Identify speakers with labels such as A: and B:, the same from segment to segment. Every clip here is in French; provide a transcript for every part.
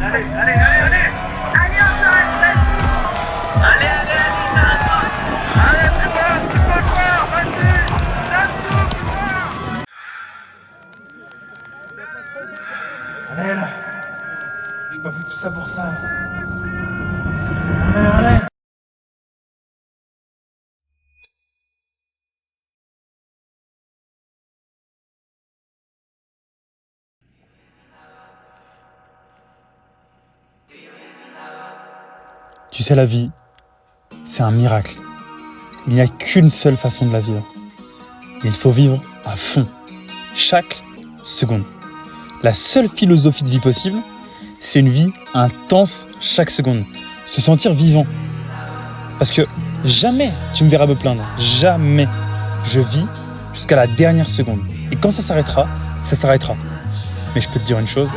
A: Allez là, j'ai pas fait tout ça pour ça. Allez.
B: Tu sais, la vie, c'est un miracle. Il n'y a qu'une seule façon de la vivre. Il faut vivre à fond, chaque seconde. La seule philosophie de vie possible, c'est une vie intense chaque seconde. Se sentir vivant. Parce que jamais tu me verras me plaindre. Jamais. Je vis jusqu'à la dernière seconde. Et quand ça s'arrêtera, ça s'arrêtera. Mais je peux te dire une chose,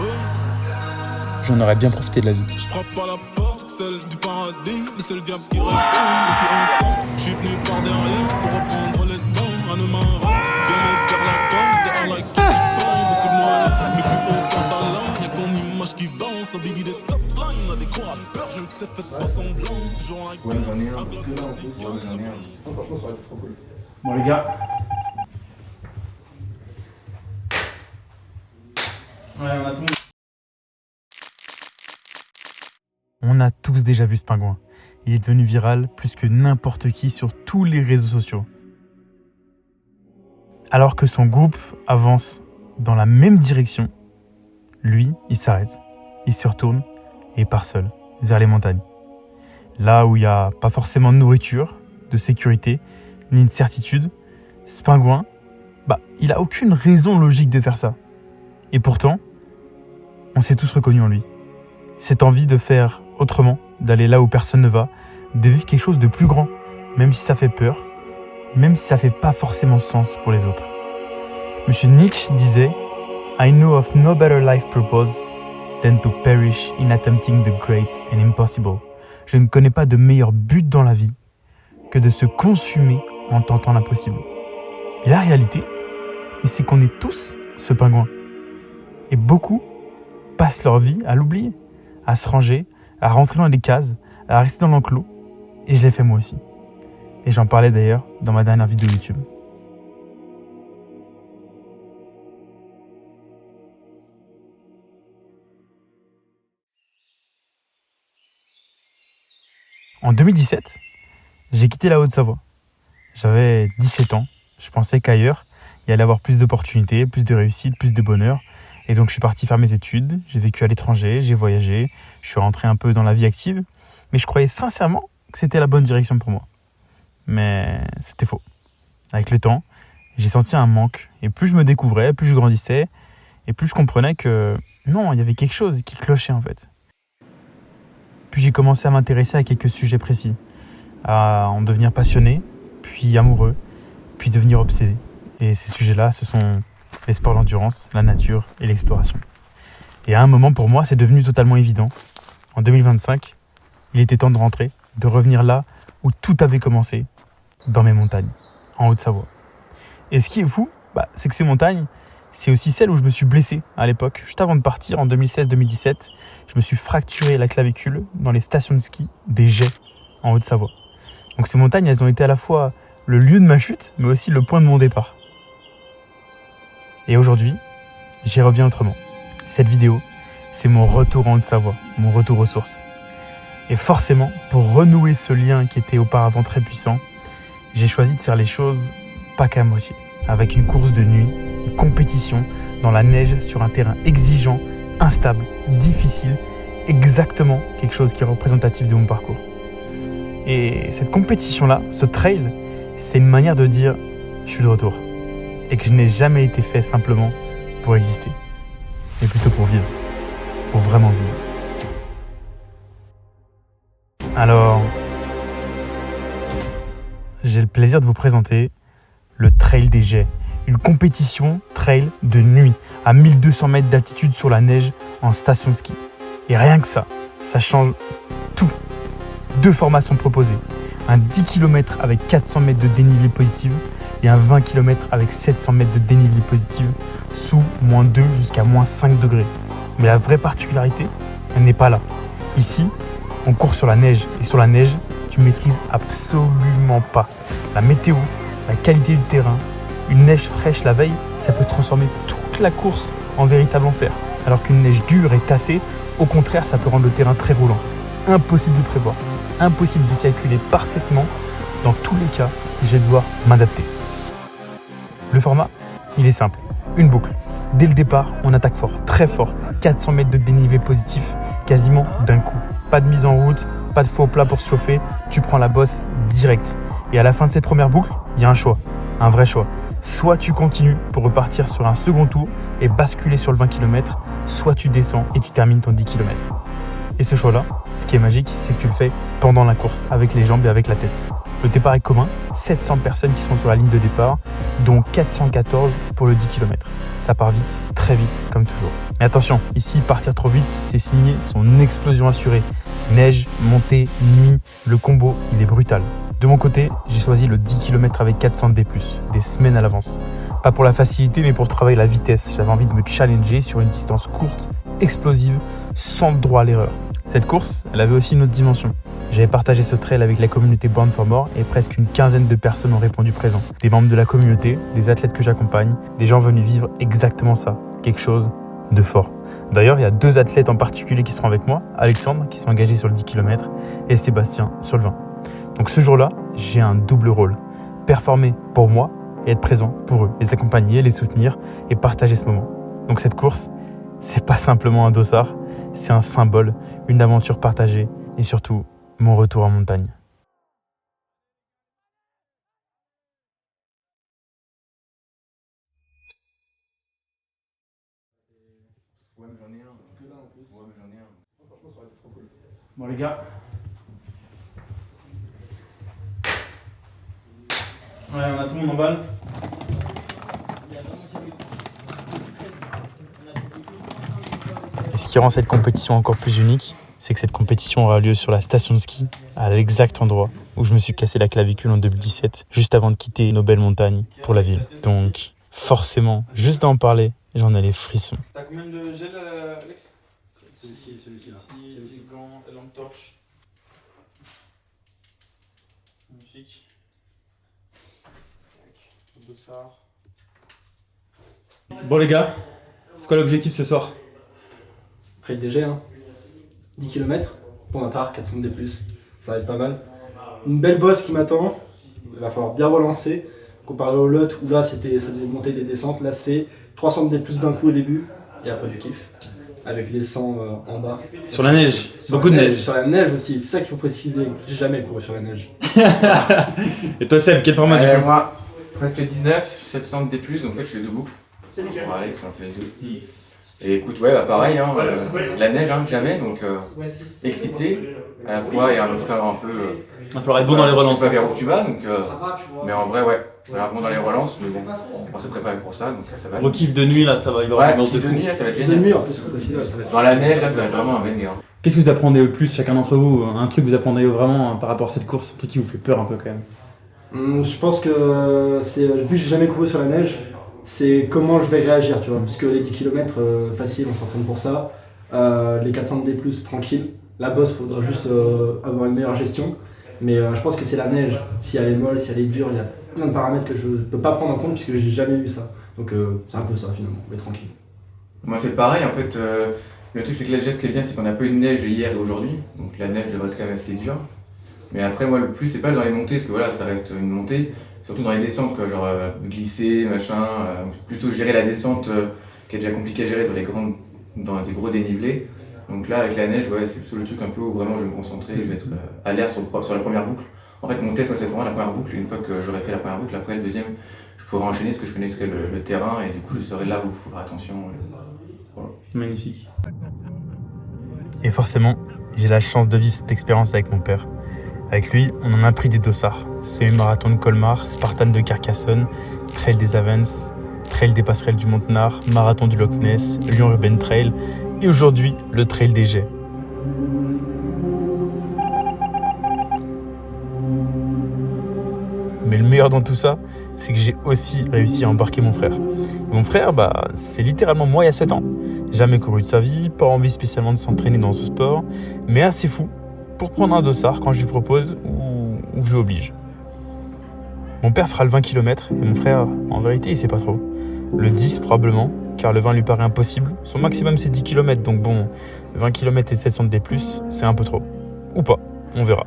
B: j'en aurais bien profité de la vie.
C: Je frappe à la porte, celle du paradis, mais c'est le diable qui répond. Et qui ensemble, je suis venu par derrière pour reprendre les dents. Un homme arabe, viens me faire la gomme, derrière la gueule, je prends beaucoup de moyens, mais plus aucun talent. Y'a ton image qui vend, ça bibi des top lines. Y'a des gros rappeurs, je le sais, faites pas semblant. Toujours la gueule,
B: Bon les gars. Ouais, on a tout. On a tous déjà vu ce pingouin. Il est devenu viral plus que n'importe qui sur tous les réseaux sociaux. Alors que son groupe avance dans la même direction, lui, il s'arrête, il se retourne et part seul vers les montagnes. Là où il n'y a pas forcément de nourriture, de sécurité, ni de certitude, ce pingouin, il n'a aucune raison logique de faire ça. Et pourtant, on s'est tous reconnus en lui. Cette envie de faire autrement, d'aller là où personne ne va, de vivre quelque chose de plus grand, même si ça fait peur, même si ça fait pas forcément sens pour les autres. Monsieur Nietzsche disait « I know of no better life purpose than to perish in attempting the great and impossible ». Je ne connais pas de meilleur but dans la vie que de se consumer en tentant l'impossible. Et la réalité, c'est qu'on est tous ce pingouin. Et beaucoup passent leur vie à l'oublier, à se ranger, à rentrer dans des cases, à rester dans l'enclos. Et je l'ai fait moi aussi. Et j'en parlais d'ailleurs dans ma dernière vidéo YouTube. En 2017, j'ai quitté la Haute-Savoie. J'avais 17 ans. Je pensais qu'ailleurs, il y allait avoir plus d'opportunités, plus de réussite, plus de bonheur. Et donc, je suis parti faire mes études. J'ai vécu à l'étranger, j'ai voyagé. Je suis rentré un peu dans la vie active. Mais je croyais sincèrement que c'était la bonne direction pour moi. Mais c'était faux. Avec le temps, j'ai senti un manque. Et plus je me découvrais, plus je grandissais. Et plus je comprenais que non, il y avait quelque chose qui clochait en fait. Puis j'ai commencé à m'intéresser à quelques sujets précis. À en devenir passionné, puis amoureux, puis devenir obsédé. Et ces sujets-là, ce sont les sports d'endurance, la nature et l'exploration. Et à un moment, pour moi, c'est devenu totalement évident. En 2025, il était temps de rentrer, de revenir là où tout avait commencé, dans mes montagnes, en Haute-Savoie. Et ce qui est fou, c'est que ces montagnes, c'est aussi celles où je me suis blessé à l'époque. Juste avant de partir, en 2016-2017, je me suis fracturé la clavicule dans les stations de ski des Jets, en Haute-Savoie. Donc ces montagnes, elles ont été à la fois le lieu de ma chute, mais aussi le point de mon départ. Et aujourd'hui, j'y reviens autrement. Cette vidéo, c'est mon retour en Haute-Savoie, mon retour aux sources. Et forcément, pour renouer ce lien qui était auparavant très puissant, j'ai choisi de faire les choses pas qu'à moitié. Avec une course de nuit, une compétition dans la neige sur un terrain exigeant, instable, difficile, exactement quelque chose qui est représentatif de mon parcours. Et cette compétition-là, ce trail, c'est une manière de dire « je suis de retour » et que je n'ai jamais été fait simplement pour exister, mais plutôt pour vivre, pour vraiment vivre. Alors, j'ai le plaisir de vous présenter le Trail des Jets, une compétition trail de nuit à 1200 mètres d'altitude sur la neige en station de ski. Et rien que ça change tout. 2 formats sont proposés, un 10 km avec 400 mètres de dénivelé positif et un 20 km avec 700 mètres de dénivelé positif sous -2 jusqu'à -5 degrés. Mais la vraie particularité, elle n'est pas là. Ici, on court sur la neige et sur la neige, tu maîtrises absolument pas la météo, la qualité du terrain. Une neige fraîche la veille, ça peut transformer toute la course en véritable enfer. Alors qu'une neige dure et tassée, au contraire, ça peut rendre le terrain très roulant. Impossible de prévoir, impossible de calculer parfaitement. Dans tous les cas, je vais devoir m'adapter. Le format, il est simple, une boucle. Dès le départ, on attaque fort, très fort, 400 mètres de dénivelé positif, quasiment d'un coup. Pas de mise en route, pas de faux plat pour se chauffer, tu prends la bosse direct. Et à la fin de cette première boucle, il y a un choix, un vrai choix. Soit tu continues pour repartir sur un second tour et basculer sur le 20 km, soit tu descends et tu termines ton 10 km. Et ce choix-là, ce qui est magique, c'est que tu le fais pendant la course, avec les jambes et avec la tête. Le départ est commun, 700 personnes qui sont sur la ligne de départ, dont 414 pour le 10 km. Ça part vite, très vite, comme toujours. Mais attention, ici, partir trop vite, c'est signer son explosion assurée. Neige, montée, nuit, le combo, il est brutal. De mon côté, j'ai choisi le 10 km avec 400 D+, des semaines à l'avance. Pas pour la facilité, mais pour travailler la vitesse. J'avais envie de me challenger sur une distance courte, explosive, sans droit à l'erreur. Cette course, elle avait aussi une autre dimension. J'avais partagé ce trail avec la communauté Born for More et presque une quinzaine de personnes ont répondu présent. Des membres de la communauté, des athlètes que j'accompagne, des gens venus vivre exactement ça, quelque chose de fort. D'ailleurs, il y a 2 athlètes en particulier qui seront avec moi, Alexandre qui s'est engagé sur le 10 km et Sébastien sur le 20. Donc ce jour-là, j'ai un double rôle. Performer pour moi et être présent pour eux, les accompagner, les soutenir et partager ce moment. Donc cette course, c'est pas simplement un dossard, c'est un symbole, une aventure partagée et surtout mon retour en montagne.
A: Ouais, mais j'en ai un. Que là en plus. Ouais, mais j'en ai un. Franchement, ça aurait été trop cool.
B: Bon les gars. Ouais, on a tout le monde en balle. Et ce qui rend cette compétition encore plus unique, c'est que cette compétition aura lieu sur la station de ski, à l'exact endroit où je me suis cassé la clavicule en 2017, juste avant de quitter nos belles montagnes pour la ville. Donc, forcément, juste d'en parler, j'en ai les frissons. T'as combien de gel, Alex? Celui-ci là. Celui-ci, gants, lampe torche. Magnifique. Bon les gars, c'est quoi l'objectif ce soir?
D: Trail DG, hein. 10 km, pour ma part 400 D+, ça va être pas mal. Une belle bosse qui m'attend, il va falloir bien relancer. Comparé au lot où là ça devait monter des descentes, là c'est 300 D+ d'un coup au début, et après du kiff. Avec les 100 en bas.
B: Sur la neige, beaucoup de neige.
D: Sur la neige aussi, c'est ça qu'il faut préciser, j'ai jamais couru sur la neige.
B: Et toi Seb, quel format du coup?
A: Moi, presque 19, 700 D+, donc en fait je fais 2 boucles. Pour Alex, on fait 2. Et écoute, ouais, bah pareil, hein, la neige, hein, jamais, donc excité à la fois et en même temps un peu.
B: Il va falloir être bon dans les relances.
A: Je sais pas vers où tu vas, donc. Mais en vrai, ouais, il va falloir être bon dans les relances, mais bon, on s'est préparé pour ça, donc ça va.
B: Rekiff de nuit là, ça va, il va y avoir une ambiance de fou.
A: nuit, là, ça va être
D: De
A: génial.
D: nuit en plus aussi, là, ça va être...
A: Dans la neige, là, ça va être vraiment un banger.
B: Qu'est-ce que vous apprenez le plus chacun d'entre vous? Un truc que vous apprenez vraiment par rapport à cette course, un truc qui vous fait peur un peu quand même?
D: Je pense que c'est, vu que j'ai jamais couru sur la neige, c'est comment je vais réagir, tu vois, parce que les 10 km facile, on s'entraîne pour ça, les 400 D+, tranquille, la bosse, faudra juste avoir une meilleure gestion, mais je pense que c'est la neige, si elle est molle, si elle est dure, il y a plein de paramètres que je ne peux pas prendre en compte puisque j'ai jamais vu ça, donc c'est un peu ça finalement, mais tranquille.
A: Moi c'est pareil en fait, le truc c'est que la neige, ce qui est bien c'est qu'on a pas eu de neige hier et aujourd'hui, donc la neige devrait être quand même assez dure. Mais après moi le plus c'est pas dans les montées, parce que voilà ça reste une montée, surtout dans les descentes quoi, genre glisser, machin, plutôt gérer la descente qui est déjà compliquée à gérer dans des gros dénivelés. Donc là avec la neige ouais c'est plutôt le truc un peu où vraiment je vais me concentrer, je vais être alerte sur la première boucle. En fait mon test c'est vraiment la première boucle, et une fois que j'aurai fait la première boucle, après le deuxième je pourrai enchaîner parce que je connaîtrai le terrain et du coup je serai là où il faut faire attention. Voilà.
B: Magnifique. Et forcément, j'ai la chance de vivre cette expérience avec mon père. Avec lui, on en a pris des dossards. Semi-marathon de Colmar, Spartan de Carcassonne, Trail des Avens, Trail des Passerelles du Montenard, Marathon du Loch Ness, Lyon Urban Trail et aujourd'hui, le Trail des Jets. Mais le meilleur dans tout ça, c'est que j'ai aussi réussi à embarquer mon frère. Et mon frère, c'est littéralement moi il y a 7 ans. Jamais couru de sa vie, pas envie spécialement de s'entraîner dans ce sport, mais assez fou pour prendre un dossard quand je lui propose ou je lui oblige. Mon père fera le 20 km et mon frère, en vérité, il sait pas trop. Le 10 probablement, car le 20 lui paraît impossible. Son maximum c'est 10 km, donc bon, 20 km et 700 D+, c'est un peu trop. Ou pas, on verra.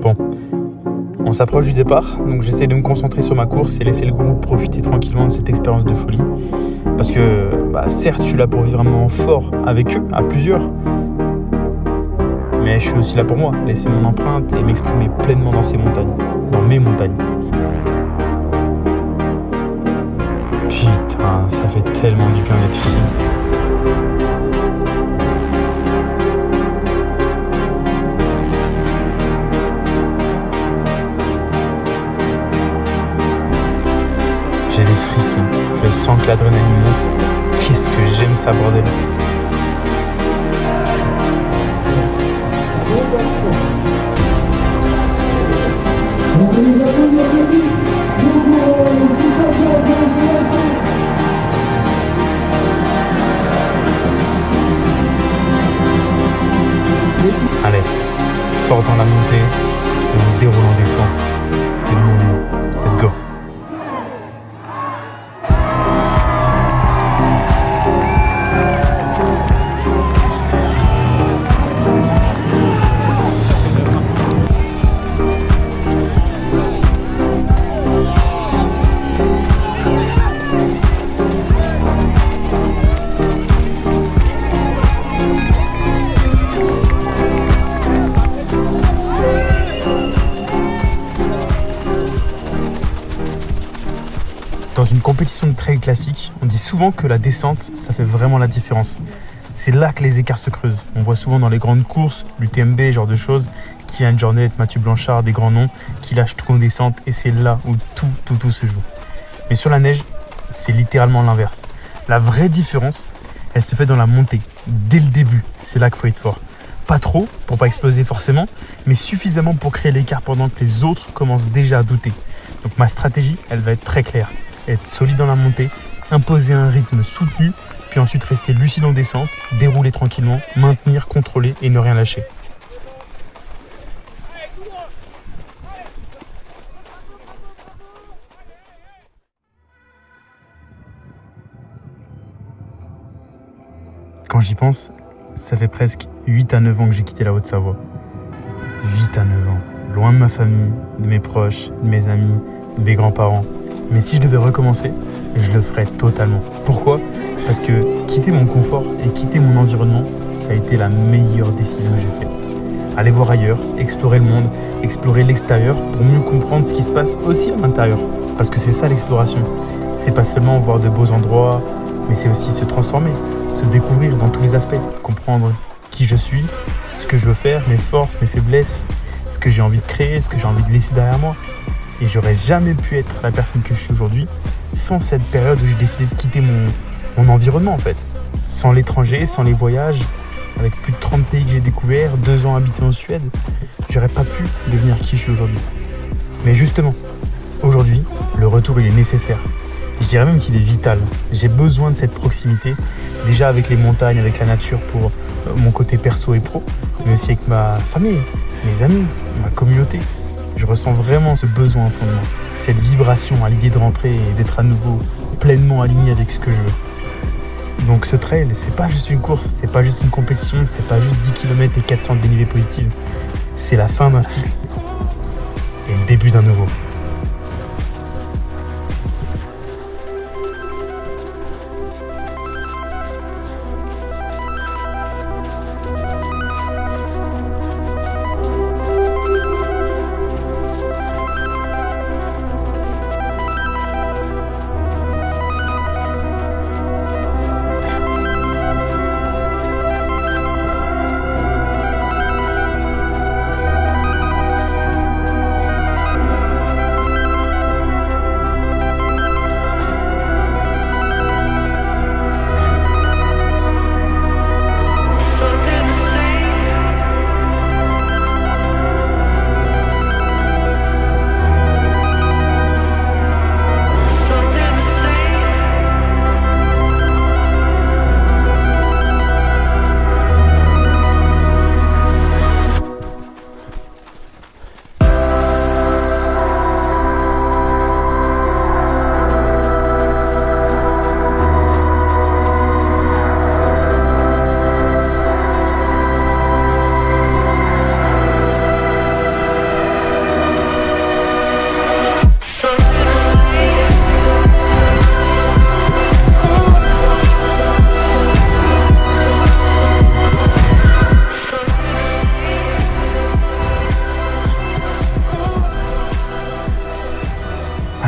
B: Bon, on s'approche du départ, donc j'essaie de me concentrer sur ma course et laisser le groupe profiter tranquillement de cette expérience de folie. Parce que, certes, je suis là pour vivre un moment fort avec eux, à plusieurs, mais je suis aussi là pour moi, laisser mon empreinte et m'exprimer pleinement dans ces montagnes, dans mes montagnes. Putain, ça fait tellement du bien d'être ici. J'ai des frissons, je sens que l'adrénaline monte. Qu'est-ce que j'aime ça, bordel. Allez, fort dans la montée, et on déroule en descente. C'est le moment. Let's go. Dans une compétition de trail classique, on dit souvent que la descente, ça fait vraiment la différence. C'est là que les écarts se creusent. On voit souvent dans les grandes courses, l'UTMB, ce genre de choses, Kylian Jornet, Mathieu Blanchard, des grands noms, qui lâchent tout en descente et c'est là où tout se joue. Mais sur la neige, c'est littéralement l'inverse. La vraie différence, elle se fait dans la montée. Dès le début, c'est là qu'il faut être fort. Pas trop, pour pas exploser forcément, mais suffisamment pour créer l'écart pendant que les autres commencent déjà à douter. Donc ma stratégie, elle va être très claire. Être solide dans la montée, imposer un rythme soutenu, puis ensuite rester lucide en descente, dérouler tranquillement, maintenir, contrôler et ne rien lâcher. Quand j'y pense, ça fait presque 8 à 9 ans que j'ai quitté la Haute-Savoie. 8 à 9 ans, loin de ma famille, de mes proches, de mes amis, de mes grands-parents. Mais si je devais recommencer, je le ferais totalement. Pourquoi ? Parce que quitter mon confort et quitter mon environnement, ça a été la meilleure décision que j'ai faite. Aller voir ailleurs, explorer le monde, explorer l'extérieur pour mieux comprendre ce qui se passe aussi à l'intérieur. Parce que c'est ça l'exploration. C'est pas seulement voir de beaux endroits, mais c'est aussi se transformer, se découvrir dans tous les aspects, comprendre qui je suis, ce que je veux faire, mes forces, mes faiblesses, ce que j'ai envie de créer, ce que j'ai envie de laisser derrière moi. Et j'aurais jamais pu être la personne que je suis aujourd'hui sans cette période où j'ai décidé de quitter mon environnement en fait. Sans l'étranger, sans les voyages, avec plus de 30 pays que j'ai découverts, 2 ans habité en Suède, j'aurais pas pu devenir qui je suis aujourd'hui. Mais justement, aujourd'hui, le retour il est nécessaire. Je dirais même qu'il est vital. J'ai besoin de cette proximité, déjà avec les montagnes, avec la nature pour mon côté perso et pro, mais aussi avec ma famille, mes amis, ma communauté. Je ressens vraiment ce besoin au fond de moi, cette vibration à l'idée de rentrer et d'être à nouveau pleinement aligné avec ce que je veux. Donc ce trail, c'est pas juste une course, c'est pas juste une compétition, c'est pas juste 10 km et 400 de dénivelé positif. C'est la fin d'un cycle et le début d'un nouveau.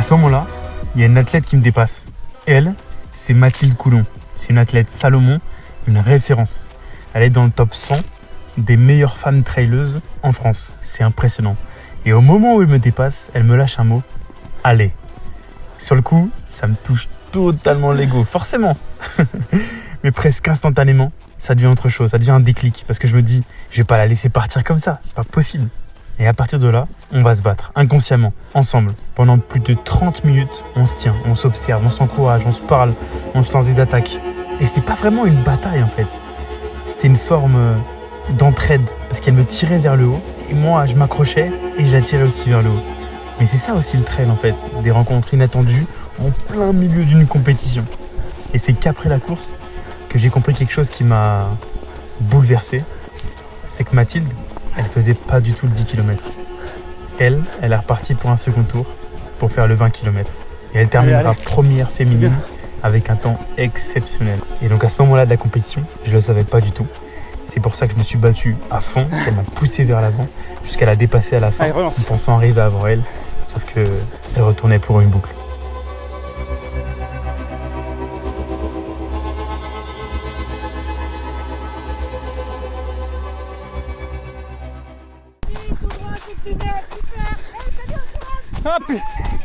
B: À ce moment-là, il y a une athlète qui me dépasse. Elle, c'est Mathilde Coulon. C'est une athlète Salomon, une référence. Elle est dans le top 100 des meilleures femmes traileuses en France. C'est impressionnant. Et au moment où elle me dépasse, elle me lâche un mot. Allez. Sur le coup, ça me touche totalement l'ego, forcément. Mais presque instantanément, ça devient autre chose, ça devient un déclic. Parce que je me dis, je vais pas la laisser partir comme ça, c'est pas possible. Et à partir de là, on va se battre, inconsciemment, ensemble. Pendant plus de 30 minutes, on se tient, on s'observe, on s'encourage, on se parle, on se lance des attaques. Et c'était pas vraiment une bataille en fait. C'était une forme d'entraide, parce qu'elle me tirait vers le haut, et moi je m'accrochais et je la tirais aussi vers le haut. Mais c'est ça aussi le trail en fait, des rencontres inattendues en plein milieu d'une compétition. Et c'est qu'après la course que j'ai compris quelque chose qui m'a bouleversé, c'est que Mathilde, elle faisait pas du tout le 10 km. Elle est repartie pour un second tour pour faire le 20 km. Et elle terminera première féminine avec un temps exceptionnel. Et donc à ce moment-là de la compétition, je le savais pas du tout. C'est pour ça que je me suis battu à fond, qu'elle m'a poussé vers l'avant, jusqu'à la dépasser à la fin, en pensant arriver avant elle, sauf qu'elle retournait pour une boucle.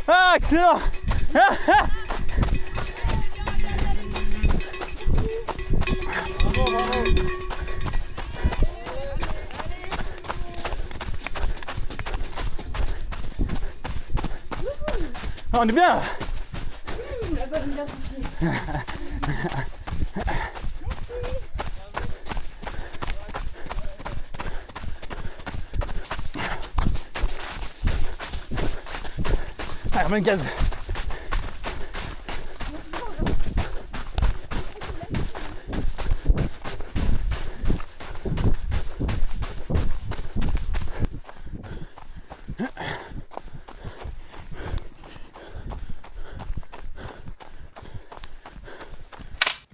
E: Ah, excellent. On est bien. Allez, remets le gaz.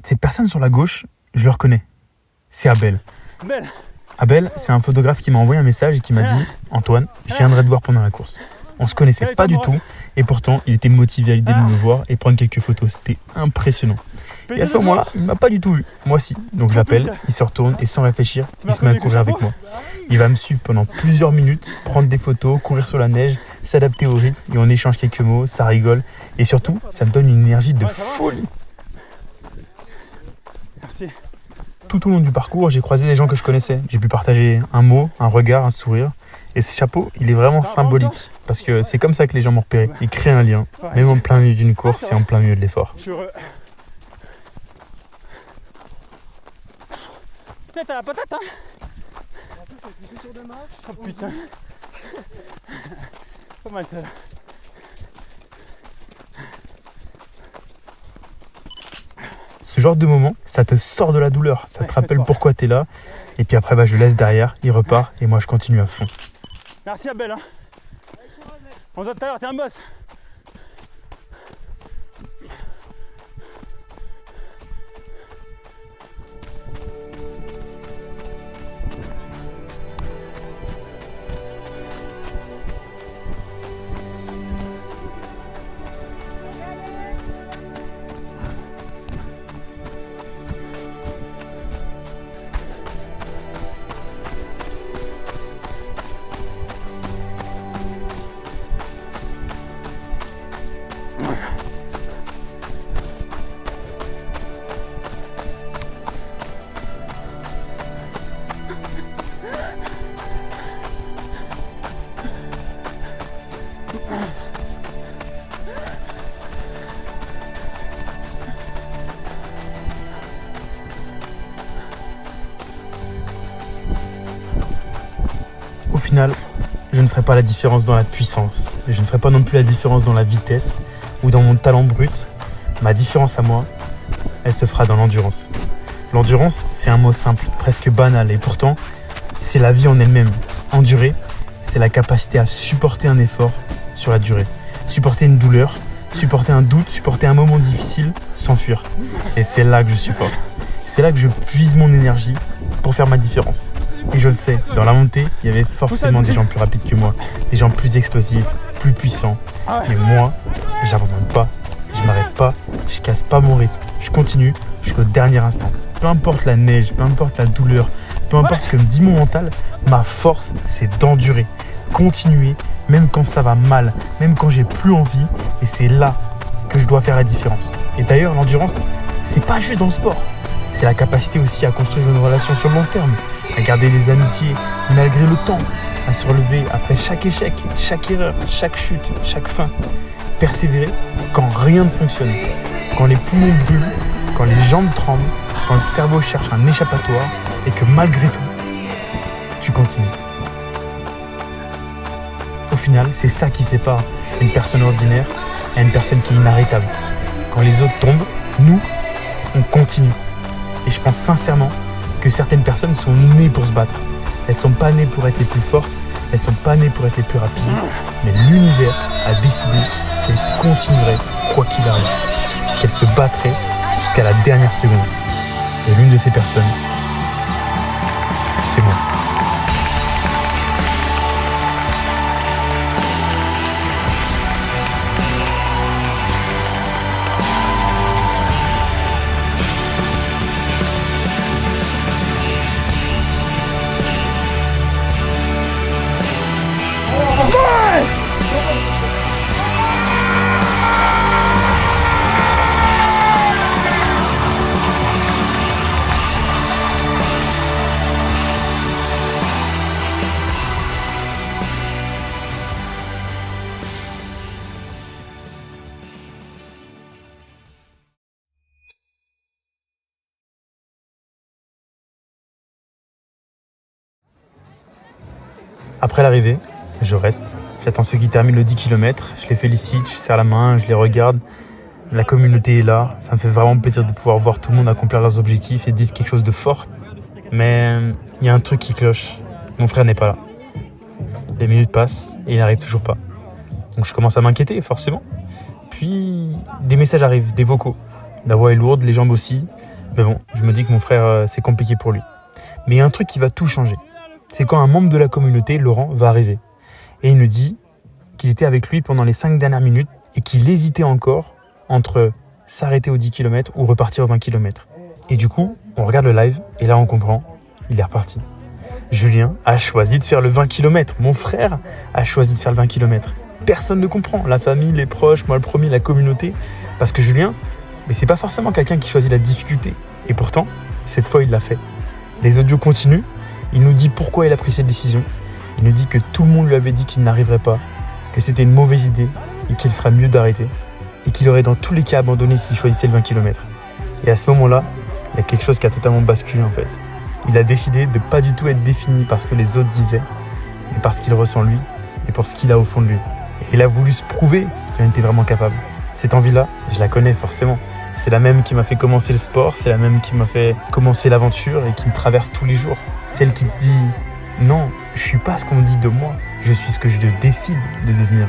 B: Cette personne sur la gauche, je le reconnais. C'est Abel. Abel, c'est un photographe qui m'a envoyé un message et qui m'a dit « Antoine, je viendrai te voir pendant la course ». On se connaissait pas du tout et pourtant il était motivé à l'idée de me voir et prendre quelques photos. C'était impressionnant. Et à ce moment-là, il m'a pas du tout vu. Moi si. Donc je l'appelle, il se retourne et sans réfléchir, il se met à courir avec moi. Il va me suivre pendant plusieurs minutes, prendre des photos, courir sur la neige, s'adapter au rythme et on échange quelques mots, ça rigole et surtout, ça me donne une énergie de folie.
E: Merci.
B: Tout au long du parcours, j'ai croisé des gens que je connaissais. J'ai pu partager un mot, un regard, un sourire. Et ce chapeau, il est vraiment symbolique. Parce que c'est comme ça que les gens m'ont repéré. Ils créent un lien, même en plein milieu d'une course et en plein milieu de l'effort.
E: Je suis heureux. Là, t'as la patate, hein? Oh putain. Pas mal ça là.
B: Ce genre de moment, ça te sort de la douleur. Ça te rappelle pourquoi t'es là. Et puis après, je laisse derrière, il repart et moi je continue à fond.
E: Merci Abel. Hein. On se voit tout à l'heure, t'es un boss.
B: Au final, je ne ferai pas la différence dans la puissance. Je ne ferai pas non plus la différence dans la vitesse ou dans mon talent brut. Ma différence à moi, elle se fera dans l'endurance. L'endurance, c'est un mot simple, presque banal, et pourtant, c'est la vie en elle-même. Endurer, c'est la capacité à supporter un effort sur la durée. Supporter une douleur, supporter un doute, supporter un moment difficile, sans fuir. Et c'est là que je suis fort. C'est là que je puise mon énergie pour faire ma différence. Et je le sais, dans la montée, il y avait forcément des gens plus rapides que moi, des gens plus explosifs, plus puissants. Mais moi, j'abandonne pas, je m'arrête pas, je casse pas mon rythme. Je continue jusqu'au dernier instant. Peu importe la neige, peu importe la douleur, peu importe ce que me dit mon mental, ma force, c'est d'endurer, continuer, même quand ça va mal, même quand j'ai plus envie. Et c'est là que je dois faire la différence. Et d'ailleurs, l'endurance, c'est pas juste dans le sport. C'est la capacité aussi à construire une relation sur le long terme, à garder des amitiés malgré le temps, à se relever après chaque échec, chaque erreur, chaque chute, chaque fin. Persévérer quand rien ne fonctionne, quand les poumons brûlent, quand les jambes tremblent, quand le cerveau cherche un échappatoire et que malgré tout, tu continues. Au final, c'est ça qui sépare une personne ordinaire à une personne qui est inarrêtable. Quand les autres tombent, nous, on continue. Et je pense sincèrement que certaines personnes sont nées pour se battre. Elles sont pas nées pour être les plus fortes, elles sont pas nées pour être les plus rapides. Mais l'univers a décidé qu'elles continueraient quoi qu'il arrive. Qu'elles se battraient jusqu'à la dernière seconde. Et l'une de ces personnes, c'est moi. Après l'arrivée, je reste. J'attends ceux qui terminent le 10 km, je les félicite, je serre la main, je les regarde. La communauté est là, ça me fait vraiment plaisir de pouvoir voir tout le monde accomplir leurs objectifs et de vivre quelque chose de fort. Mais il y a un truc qui cloche, mon frère n'est pas là. Les minutes passent et il n'arrive toujours pas. Donc je commence à m'inquiéter, forcément. Puis des messages arrivent, des vocaux. La voix est lourde, les jambes aussi. Mais bon, je me dis que mon frère, c'est compliqué pour lui. Mais il y a un truc qui va tout changer. C'est quand un membre de la communauté, Laurent, va arriver. Et il nous dit qu'il était avec lui pendant les 5 dernières minutes et qu'il hésitait encore entre s'arrêter aux 10 km ou repartir aux 20 km. Et du coup, on regarde le live et là on comprend, il est reparti. Julien a choisi de faire le 20 km. Mon frère a choisi de faire le 20 km. Personne ne comprend. La famille, les proches, moi le premier, la communauté. Parce que Julien, mais c'est pas forcément quelqu'un qui choisit la difficulté. Et pourtant, cette fois, il l'a fait. Les audios continuent. Il nous dit pourquoi il a pris cette décision. Il nous dit que tout le monde lui avait dit qu'il n'arriverait pas, que c'était une mauvaise idée et qu'il ferait mieux d'arrêter. Et qu'il aurait dans tous les cas abandonné s'il choisissait le 20 km. Et à ce moment-là, il y a quelque chose qui a totalement basculé en fait. Il a décidé de pas du tout être défini par ce que les autres disaient, mais par ce qu'il ressent lui et pour ce qu'il a au fond de lui. Et il a voulu se prouver qu'il en était vraiment capable. Cette envie-là, je la connais forcément. C'est la même qui m'a fait commencer le sport, c'est la même qui m'a fait commencer l'aventure et qui me traverse tous les jours. Celle qui te dit « Non, je suis pas ce qu'on me dit de moi, je suis ce que je décide de devenir ».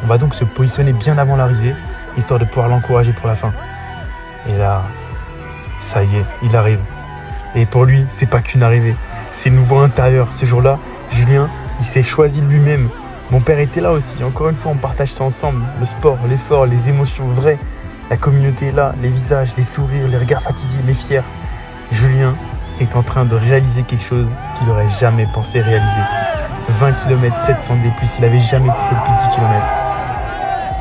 B: On va donc se positionner bien avant l'arrivée, histoire de pouvoir l'encourager pour la fin. Et là, ça y est, il arrive. Et pour lui, c'est pas qu'une arrivée, c'est une voie intérieure. Ce jour-là, Julien, il s'est choisi lui-même. Mon père était là aussi, encore une fois, on partage ça ensemble. Le sport, l'effort, les émotions vraies. La communauté est là, les visages, les sourires, les regards fatigués, mais fiers. Julien est en train de réaliser quelque chose qu'il n'aurait jamais pensé réaliser. 20 km, 700 D+, il n'avait jamais fait plus de 10 km.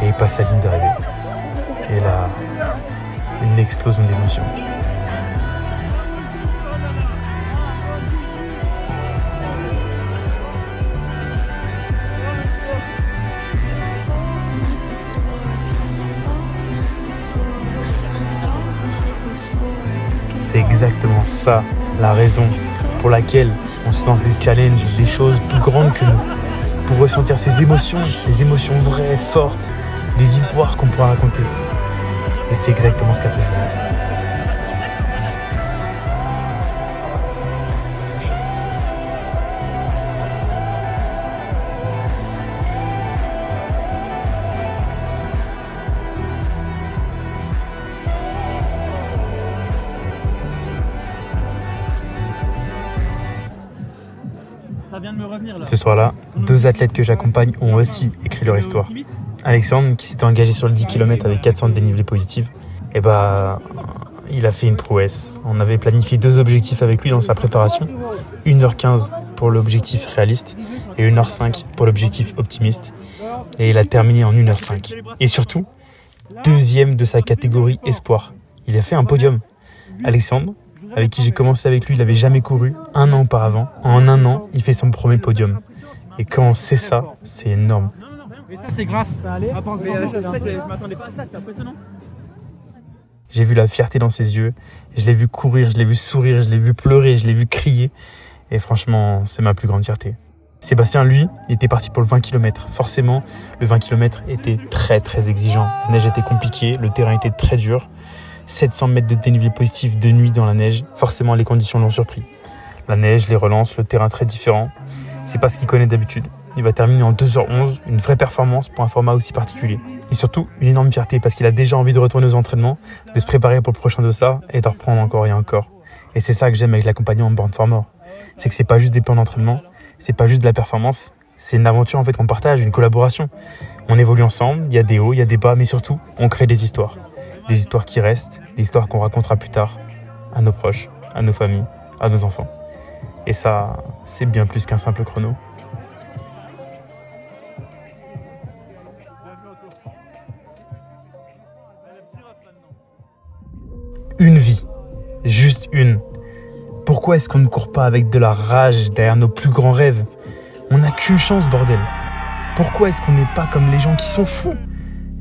B: Et il passe la ligne d'arrivée. Et là, une explosion d'émotions. C'est exactement ça, la raison pour laquelle on se lance des challenges, des choses plus grandes que nous. Pour ressentir ces émotions, des émotions vraies, fortes, des histoires qu'on pourra raconter. Et c'est exactement ce qu'a fait Julien. Ce soir-là, 2 athlètes que j'accompagne ont aussi écrit leur histoire. Alexandre, qui s'était engagé sur le 10 km avec 400 de dénivelé positif, il a fait une prouesse. On avait planifié 2 objectifs avec lui dans sa préparation. 1h15 pour l'objectif réaliste et 1h05 pour l'objectif optimiste. Et il a terminé en 1h05. Et surtout, 2e de sa catégorie espoir. Il a fait un podium. Alexandre, avec qui j'ai commencé avec lui, il n'avait jamais couru 1 an auparavant. En 1 an, il fait son premier podium. Et quand on sait ça, c'est énorme.
E: Mais ça, c'est grâce à je m'attendais pas à ça, c'est impressionnant.
B: J'ai vu la fierté dans ses yeux, je l'ai vu courir, je l'ai vu sourire, je l'ai vu pleurer, je l'ai vu crier. Et franchement, c'est ma plus grande fierté. Sébastien, lui, il était parti pour le 20 km. Forcément, le 20 km était très très exigeant. La neige était compliquée, le terrain était très dur. 700 mètres de dénivelé positif de nuit dans la neige. Forcément, les conditions l'ont surpris. La neige, les relances, le terrain très différent. C'est pas ce qu'il connaît d'habitude. Il va terminer en 2h11, une vraie performance pour un format aussi particulier. Et surtout, une énorme fierté parce qu'il a déjà envie de retourner aux entraînements, de se préparer pour le prochain dossard et d'en reprendre encore et encore. Et c'est ça que j'aime avec l'accompagnement Born for More. C'est que c'est pas juste des plans d'entraînement, c'est pas juste de la performance, c'est une aventure en fait qu'on partage, une collaboration. On évolue ensemble, il y a des hauts, il y a des bas, mais surtout, on crée des histoires. Des histoires qui restent, des histoires qu'on racontera plus tard à nos proches, à nos familles, à nos enfants. Et ça, c'est bien plus qu'un simple chrono. Une vie, juste une. Pourquoi est-ce qu'on ne court pas avec de la rage derrière nos plus grands rêves ? On n'a qu'une chance, bordel. Pourquoi est-ce qu'on n'est pas comme les gens qui sont fous ?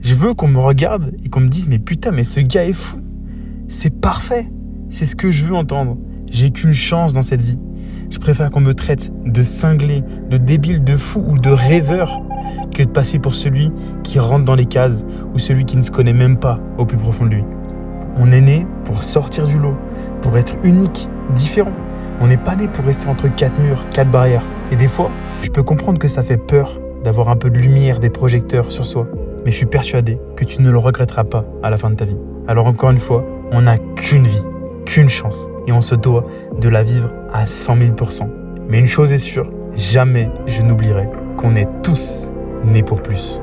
B: Je veux qu'on me regarde et qu'on me dise « Mais putain, mais ce gars est fou !» C'est parfait. C'est ce que je veux entendre. J'ai qu'une chance dans cette vie. Je préfère qu'on me traite de cinglé, de débile, de fou ou de rêveur que de passer pour celui qui rentre dans les cases ou celui qui ne se connaît même pas au plus profond de lui. On est né pour sortir du lot, pour être unique, différent. On n'est pas né pour rester entre 4 murs, 4 barrières. Et des fois, je peux comprendre que ça fait peur d'avoir un peu de lumière, des projecteurs sur soi. Mais je suis persuadé que tu ne le regretteras pas à la fin de ta vie. Alors encore une fois, on n'a qu'une vie, qu'une chance. Et on se doit de la vivre à 100 000%. Mais une chose est sûre, jamais je n'oublierai qu'on est tous nés pour plus.